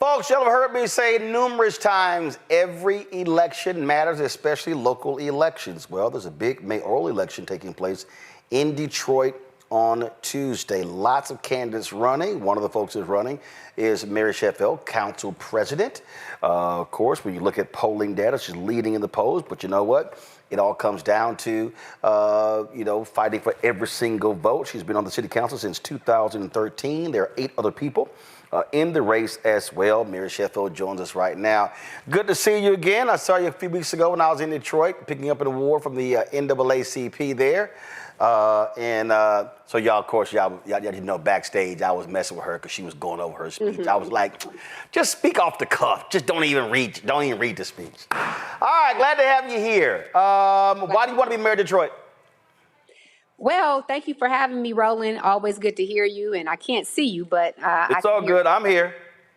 Folks, y'all have heard me say numerous times, every election matters, especially local elections. Well, there's a big mayoral election taking place in Detroit on Tuesday. Lots of candidates running. One of the folks who's running is Mary Sheffield, council president. Of course, when you look at polling data, she's leading in the polls, but you know what? It all comes down to, fighting for every single vote. She's been on the city council since 2013. There are 8 other people in the race as well. Mary Sheffield joins us right now. Good to see you again. I saw you a few weeks ago when I was in Detroit, picking up an award from the NAACP there. So y'all, of course, y'all didn't know backstage I was messing with her because she was going over her speech. I was like, just speak off the cuff. Just don't even read the speech. All right, glad to have you here. Why do you want to be mayor of Detroit? Well, thank you for having me, Roland. Always good to hear you, and I can't see you, but it's all good. I'm here.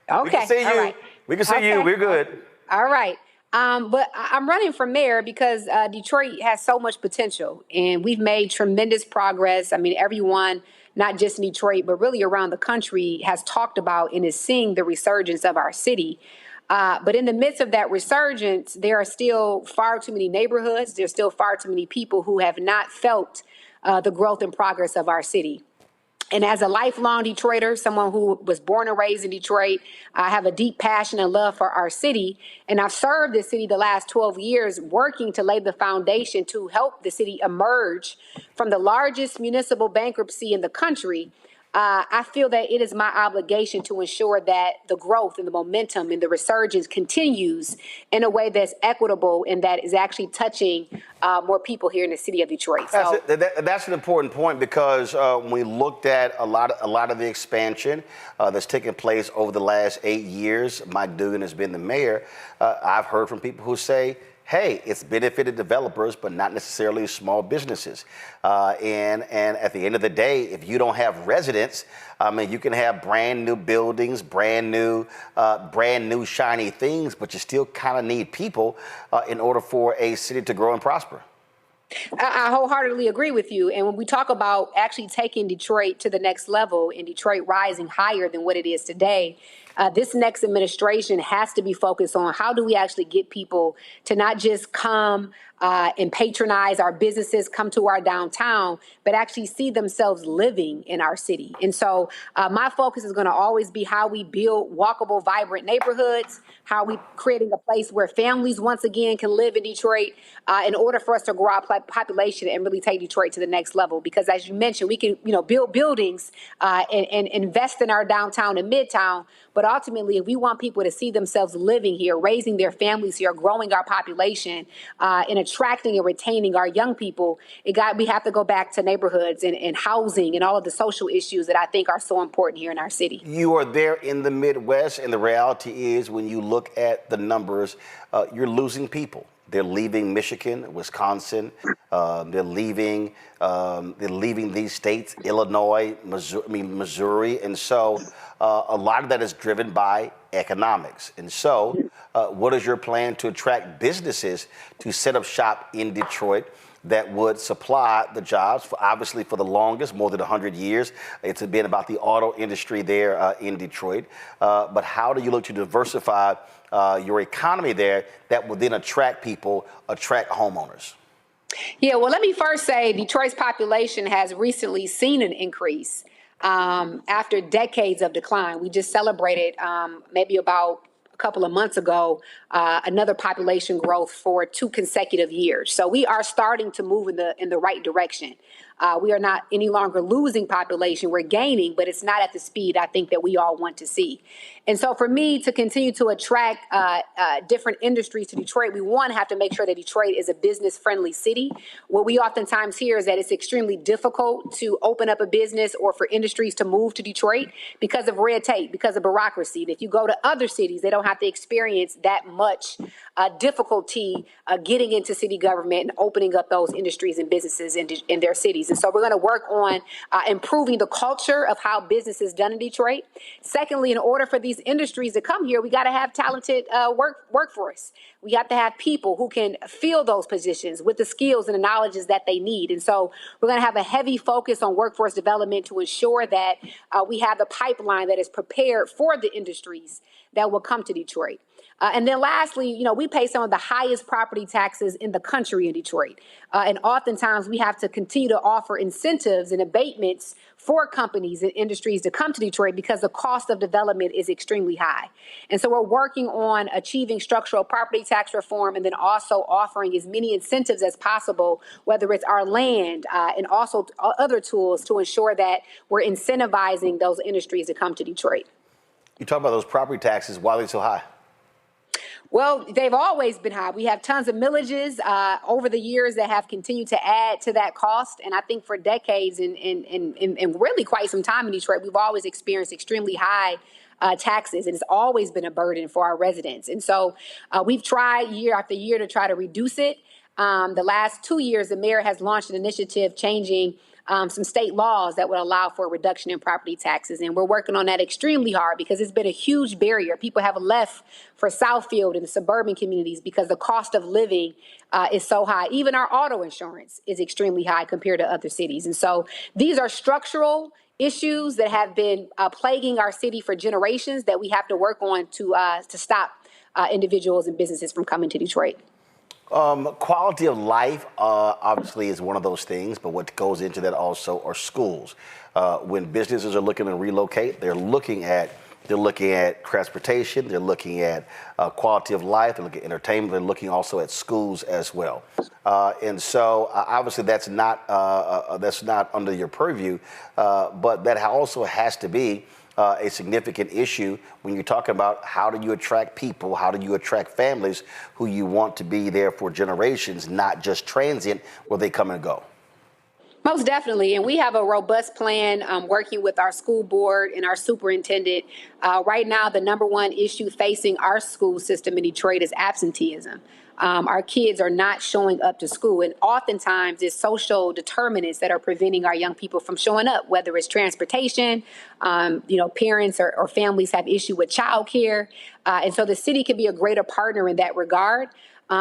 Okay, we can see you. Right. We can see you. We're good. All right. But I'm running for mayor because Detroit has so much potential, and we've made tremendous progress. I mean, everyone, not just in Detroit, but really around the country, has talked about and is seeing the resurgence of our city. But in the midst of that resurgence, there are still far too many neighborhoods. There's still far too many people who have not felt the growth and progress of our city. And as a lifelong Detroiter, someone who was born and raised in Detroit, I have a deep passion and love for our city. And I've served this city the last 12 years, working to lay the foundation to help the city emerge from the largest municipal bankruptcy in the country. I feel that it is my obligation to ensure that the growth and the momentum and the resurgence continues in a way that's equitable and that is actually touching more people here in the city of Detroit. So that's an important point because when we looked at a lot of the expansion that's taken place over the last 8 years, Mike Dugan has been the mayor. I've heard from people who say, hey, it's benefited developers, but not necessarily small businesses. And at the end of the day, if you don't have residents, I mean, you can have brand new buildings, brand new shiny things, but you still kind of need people in order for a city to grow and prosper. I wholeheartedly agree with you. And when we talk about actually taking Detroit to the next level and Detroit rising higher than what it is today, this next administration has to be focused on how do we actually get people to not just come and patronize our businesses, come to our downtown, but actually see themselves living in our city. And so my focus is going to always be how we build walkable, vibrant neighborhoods, how we creating a place where families once again can live in Detroit in order for us to grow our population and really take Detroit to the next level. Because as you mentioned, we can build buildings and invest in our downtown and midtown. But ultimately, if we want people to see themselves living here, raising their families here, growing our population, and attracting and retaining our young people, we have to go back to neighborhoods and housing and all of the social issues that I think are so important here in our city. You are there in the Midwest, and the reality is when you look at the numbers, you're losing people. They're leaving Michigan, Wisconsin. They're leaving these states, Illinois, Missouri. And so a lot of that is driven by economics. And so what is your plan to attract businesses to set up shop in Detroit that would supply the jobs, obviously for the longest, more than 100 years? It's been about the auto industry there in Detroit. But how do you look to diversify your economy there that will then attract people, attract homeowners? Yeah, well, let me first say Detroit's population has recently seen an increase after decades of decline. We just celebrated maybe about a couple of months ago another population growth for 2 consecutive years. So we are starting to move in the right direction. We are not any longer losing population. We're gaining, but it's not at the speed I think that we all want to see. And so for me to continue to attract different industries to Detroit, we have to make sure that Detroit is a business-friendly city. What we oftentimes hear is that it's extremely difficult to open up a business or for industries to move to Detroit because of red tape, because of bureaucracy. And if you go to other cities, they don't have to experience that much difficulty getting into city government and opening up those industries and businesses in their cities. And so we're going to work on improving the culture of how business is done in Detroit. Secondly, in order for these industries to come here, we got to have talented workforce. We have to have people who can fill those positions with the skills and the knowledges that they need. And so we're going to have a heavy focus on workforce development to ensure that we have the pipeline that is prepared for the industries that will come to Detroit. And then lastly, we pay some of the highest property taxes in the country in Detroit. And oftentimes we have to continue to offer incentives and abatements for companies and industries to come to Detroit because the cost of development is extremely high. And so we're working on achieving structural property tax reform and then also offering as many incentives as possible, whether it's our land and also other tools to ensure that we're incentivizing those industries to come to Detroit. You talk about those property taxes. Why are they so high? Well, they've always been high. We have tons of millages over the years that have continued to add to that cost. And I think for decades and really quite some time in Detroit, we've always experienced extremely high taxes. And it's always been a burden for our residents. And so we've tried year after year to try to reduce it. The last 2 years, the mayor has launched an initiative changing some state laws that would allow for a reduction in property taxes. And we're working on that extremely hard because it's been a huge barrier. People have left for Southfield and the suburban communities because the cost of living is so high. Even our auto insurance is extremely high compared to other cities. And so these are structural issues that have been plaguing our city for generations that we have to work on to stop individuals and businesses from coming to Detroit. Quality of life obviously is one of those things, but what goes into that also are schools. When businesses are looking to relocate, they're looking at transportation, they're looking at quality of life, they're looking at entertainment, they're looking also at schools as well. And so obviously that's not under your purview, but that also has to be a significant issue when you're talking about how do you attract people, how do you attract families who you want to be there for generations, not just transient where they come and go. Most definitely. And we have a robust plan working with our school board and our superintendent. Right now, the number one issue facing our school system in Detroit is absenteeism. Our kids are not showing up to school, and oftentimes it's social determinants that are preventing our young people from showing up, whether it's transportation, parents or families have issue with childcare. And so the city can be a greater partner in that regard.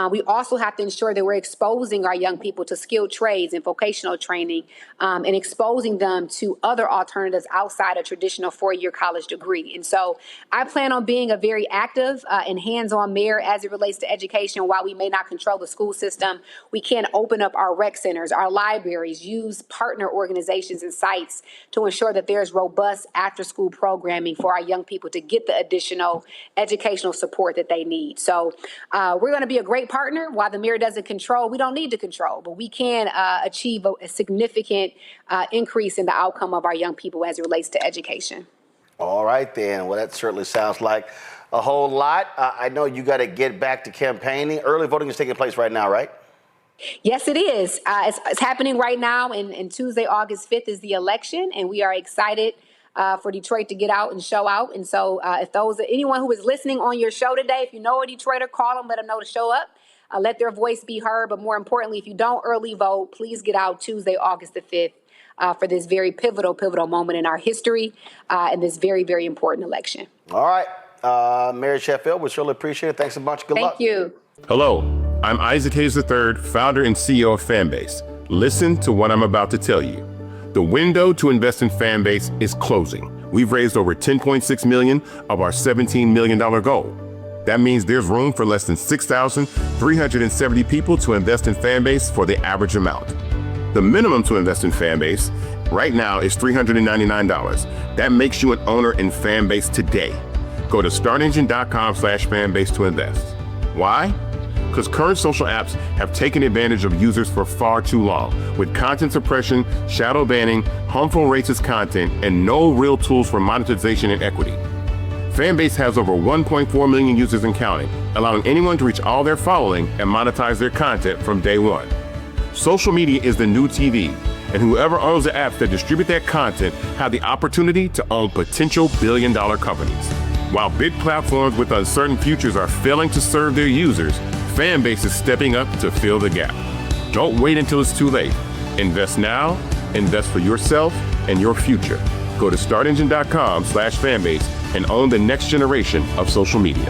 We also have to ensure that we're exposing our young people to skilled trades and vocational training and exposing them to other alternatives outside a traditional four-year college degree. And so I plan on being a very active and hands-on mayor as it relates to education. While we may not control the school system, we can open up our rec centers, our libraries, use partner organizations and sites to ensure that there's robust after-school programming for our young people to get the additional educational support that they need. So we're going to be a great partner. While the mayor doesn't control, we don't need to control, but we can achieve a significant increase in the outcome of our young people as it relates to education. All right, then. Well, that certainly sounds like a whole lot. I know you got to get back to campaigning. Early voting is taking place right now, right? Yes, it is. It's happening right now, and Tuesday, August 5th is the election, and we are excited for Detroit to get out and show out. And so if anyone who is listening on your show today, if you know a Detroiter, call them, let them know to show up, let their voice be heard. But more importantly, if you don't early vote, please get out Tuesday, August the 5th for this very pivotal moment in our history and this very, very important election. All right. Mayor Sheffield, we surely appreciate it. Thanks a bunch. Good luck. Thank you. Hello, I'm Isaac Hayes III, founder and CEO of Fanbase. Listen to what I'm about to tell you. The window to invest in Fanbase is closing. We've raised over $10.6 million of our $17 million goal. That means there's room for less than 6,370 people to invest in Fanbase for the average amount. The minimum to invest in Fanbase right now is $399. That makes you an owner in Fanbase today. Go to startengine.com/fanbase to invest. Why? Because current social apps have taken advantage of users for far too long, with content suppression, shadow banning, harmful racist content, and no real tools for monetization and equity. Fanbase has over 1.4 million users and counting, allowing anyone to reach all their following and monetize their content from day one. Social media is the new TV, and whoever owns the apps that distribute that content have the opportunity to own potential billion-dollar companies. While big platforms with uncertain futures are failing to serve their users, Fanbase is stepping up to fill the gap. Don't wait until it's too late. Invest now, invest for yourself and your future. Go to startengine.com/fanbase and own the next generation of social media.